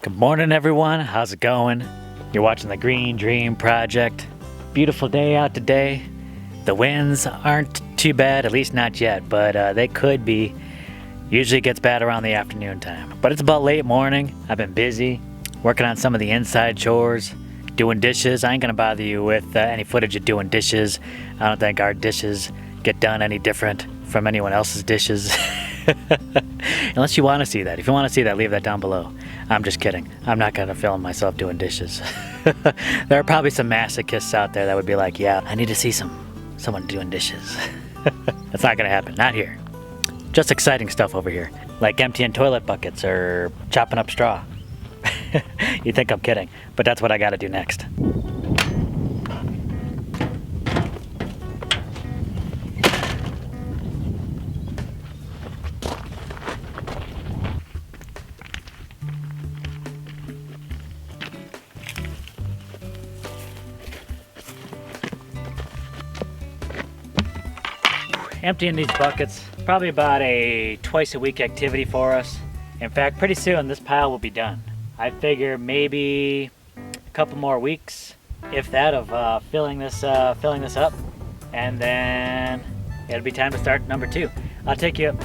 Good morning, everyone. How's it going? You're watching the Green Dream Project. Beautiful day out today. The winds aren't too bad, at least not yet, but they could be. Usually it gets bad around the afternoon time. But it's about late morning. I've been busy working on some of the inside chores, doing dishes. I ain't gonna bother you with any footage of doing dishes. I don't think our dishes get done any different from anyone else's dishes. Unless you want to see that. If you want to see that, leave that down below. I'm just kidding. I'm not going to film myself doing dishes. There are probably some masochists out there that would be like, yeah, I need to see someone doing dishes. That's not going to happen. Not here. Just exciting stuff over here. Like emptying toilet buckets or chopping up straw. You think I'm kidding, but that's what I got to do next. Emptying these buckets, probably about a twice a week activity for us. In fact, pretty soon this pile will be done. I figure maybe a couple more weeks, if that, of filling this up, and then it'll be time to start number 2. I'll take you.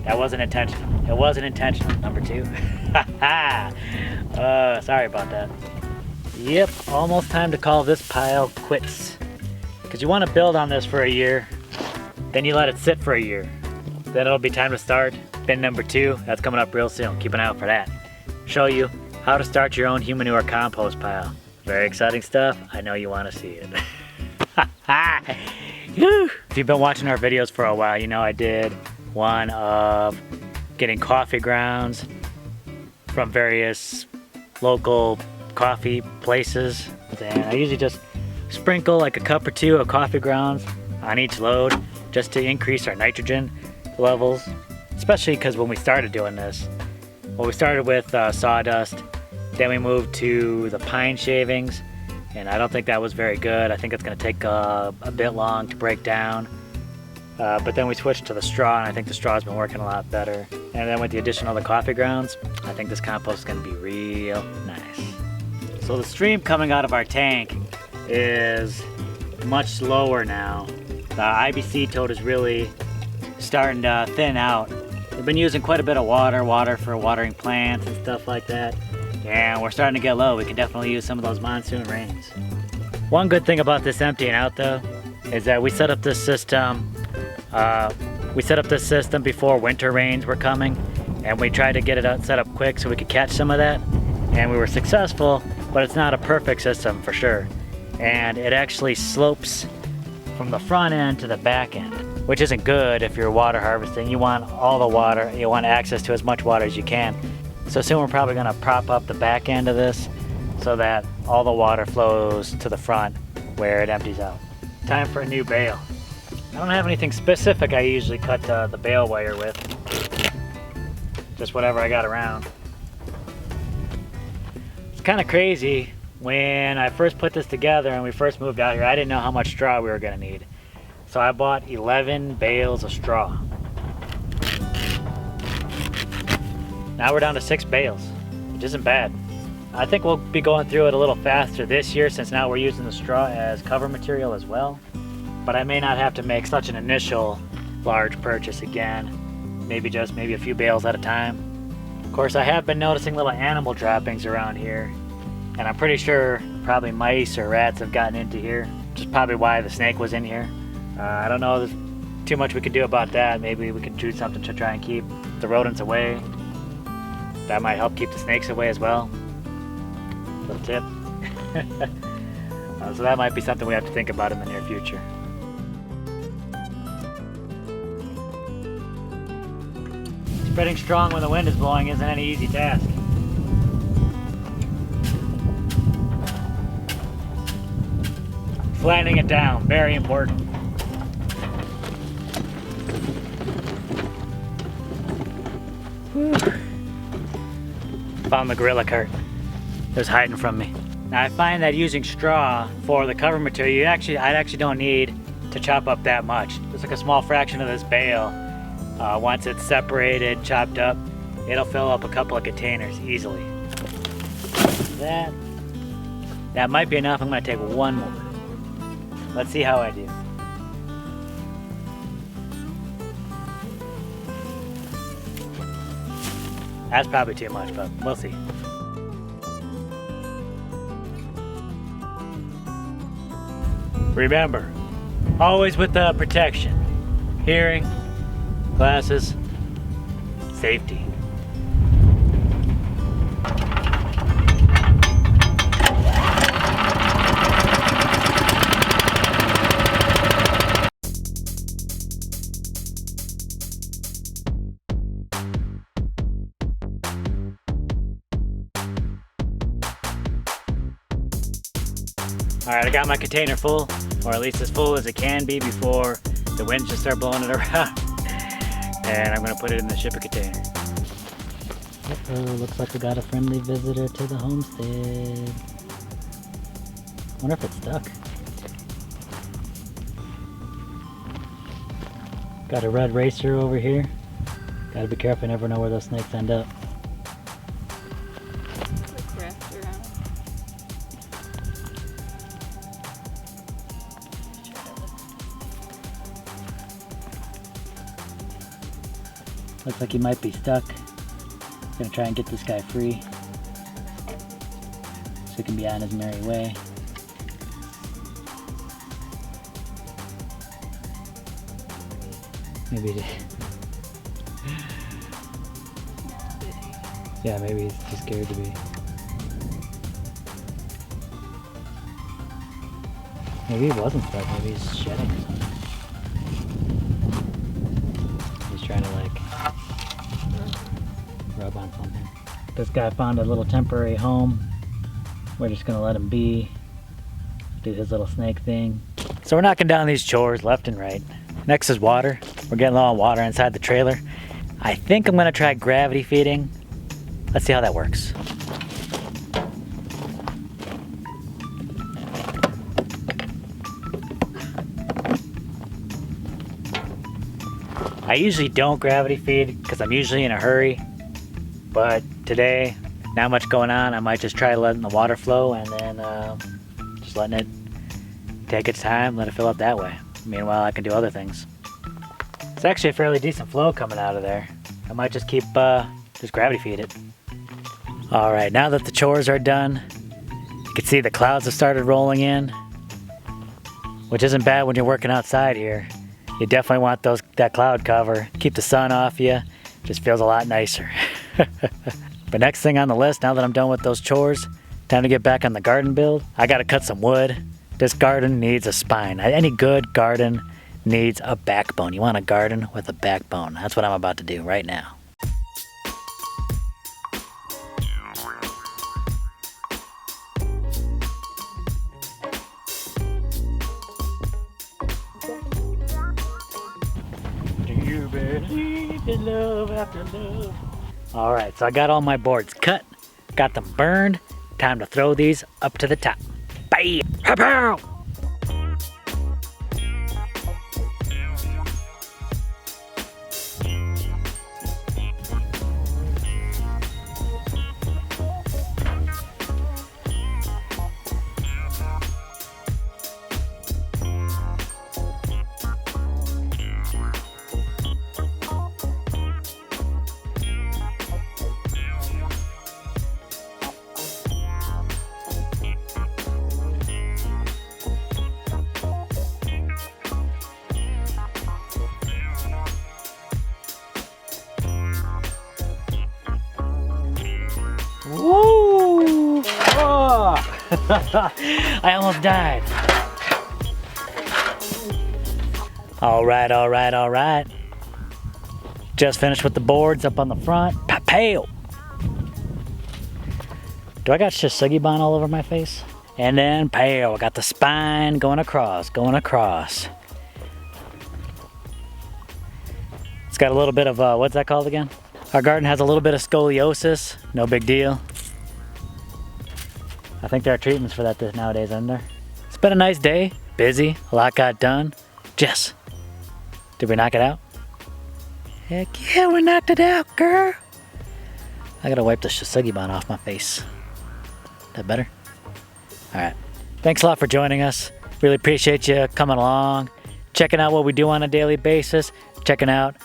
That wasn't intentional. It wasn't intentional. Number 2. Sorry about that. Yep, almost time to call this pile quits. Because you want to build on this for a year, then you let it sit for a year. Then it'll be time to start bin number 2. That's coming up real soon. Keep an eye out for that. Show you how to start your own human manure compost pile. Very exciting stuff. I know you want to see it. If you've been watching our videos for a while, you know I did one of getting coffee grounds from various local coffee places. And I usually just sprinkle like a cup or 2 of coffee grounds on each load just to increase our nitrogen levels, especially because when we started doing this, well, we started with sawdust, then we moved to the pine shavings, and I don't think that was very good. I think it's going to take a bit long to break down, but then we switched to the straw, and I think the straw has been working a lot better. And then with the addition of the coffee grounds, I think this compost is going to be real nice. So the stream coming out of our tank is much lower now. The IBC toad is really starting to thin out. We've been using quite a bit of water for watering plants and stuff like that, and we're starting to get low. We can definitely use some of those monsoon rains. One good thing about this emptying out though is that we set up this system before winter rains were coming, and we tried to get it set up quick so we could catch some of that, and we were successful, but it's not a perfect system for sure. And it actually slopes from the front end to the back end, which isn't good if you're water harvesting. You want all the water, you want access to as much water as you can. So soon we're probably gonna prop up the back end of this so that all the water flows to the front where it empties out. Time for a new bale. I don't have anything specific I usually cut the bale wire with. Just whatever I got around. It's kind of crazy. When I first put this together and we first moved out here, I didn't know how much straw we were going to need. So I bought 11 bales of straw. Now we're down to 6 bales, which isn't bad. I think we'll be going through it a little faster this year since now we're using the straw as cover material as well. But I may not have to make such an initial large purchase again. Maybe a few bales at a time. Of course, I have been noticing little animal droppings around here. And I'm pretty sure probably mice or rats have gotten into here, which is probably why the snake was in here. I don't know if there's too much we can do about that. Maybe we can do something to try and keep the rodents away. That might help keep the snakes away as well. Little tip. So that might be something we have to think about in the near future. Spreading strong when the wind is blowing isn't any easy task. Flattening it down, very important. Whew. Found the gorilla cart. It was hiding from me. Now I find that using straw for the cover material, I actually don't need to chop up that much. Just like a small fraction of this bale. Once it's separated, chopped up, it'll fill up a couple of containers easily. That might be enough. I'm gonna take one more. Let's see how I do. That's probably too much, but we'll see. Remember, always with the protection. Hearing, glasses, safety. Alright, I got my container full, or at least as full as it can be before the winds just start blowing it around. And I'm going to put it in the shipping container. Uh-oh, looks like we got a friendly visitor to the homestead. Wonder if it's stuck. Got a red racer over here. Gotta be careful, you never know where those snakes end up. Looks like he might be stuck. Gonna try and get this guy free so he can be on his merry way. Maybe yeah, maybe he's too scared to be. Maybe he wasn't stuck, maybe he's shedding or something. He's trying to like rub on something. This guy found a little temporary home. We're just gonna let him be, do his little snake thing. So we're knocking down these chores left and right. Next is water. We're getting low on water inside the trailer. I think I'm gonna try gravity feeding. Let's see how that works. I usually don't gravity feed because I'm usually in a hurry. But today, not much going on. I might just try letting the water flow and then just letting it take its time, let it fill up that way. Meanwhile, I can do other things. It's actually a fairly decent flow coming out of there. I might just keep, just gravity feed it. All right, now that the chores are done, you can see the clouds have started rolling in, which isn't bad when you're working outside here. You definitely want that cloud cover. Keep the sun off you. Just feels a lot nicer. But next thing on the list, now that I'm done with those chores, time to get back on the garden build. I gotta cut some wood. This garden needs a spine. Any good garden needs a backbone. You want a garden with a backbone. That's what I'm about to do right now. You believe in love after love. Alright, so I got all my boards cut, got them burned. Time to throw these up to the top. Bam! Pow! Woo! Oh! I almost died. All right. Just finished with the boards up on the front. Pow! Do I got Shisugi-ban all over my face? And then pow, I got the spine going across. It's got a little bit of, what's that called again? Our garden has a little bit of scoliosis, no big deal. I think there are treatments for that nowadays, aren't there? It's been a nice day, busy, a lot got done. Jess, did we knock it out? Heck yeah, we knocked it out, girl. I gotta wipe the Shisugi-ban off my face. That better? Alright. Thanks a lot for joining us. Really appreciate you coming along, checking out what we do on a daily basis, checking out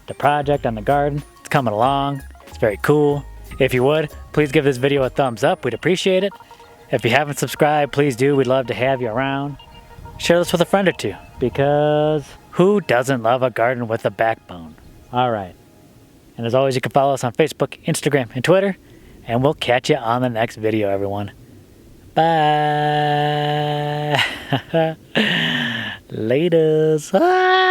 the project on the garden. It's coming along. It's very cool. If you would, please give this video a thumbs up. We'd appreciate it. If you haven't subscribed, please do. We'd love to have you around. Share this with a friend or two, because who doesn't love a garden with a backbone? Alright. And as always, you can follow us on Facebook, Instagram, and Twitter. And we'll catch you on the next video, everyone. Bye. Laters. Ah!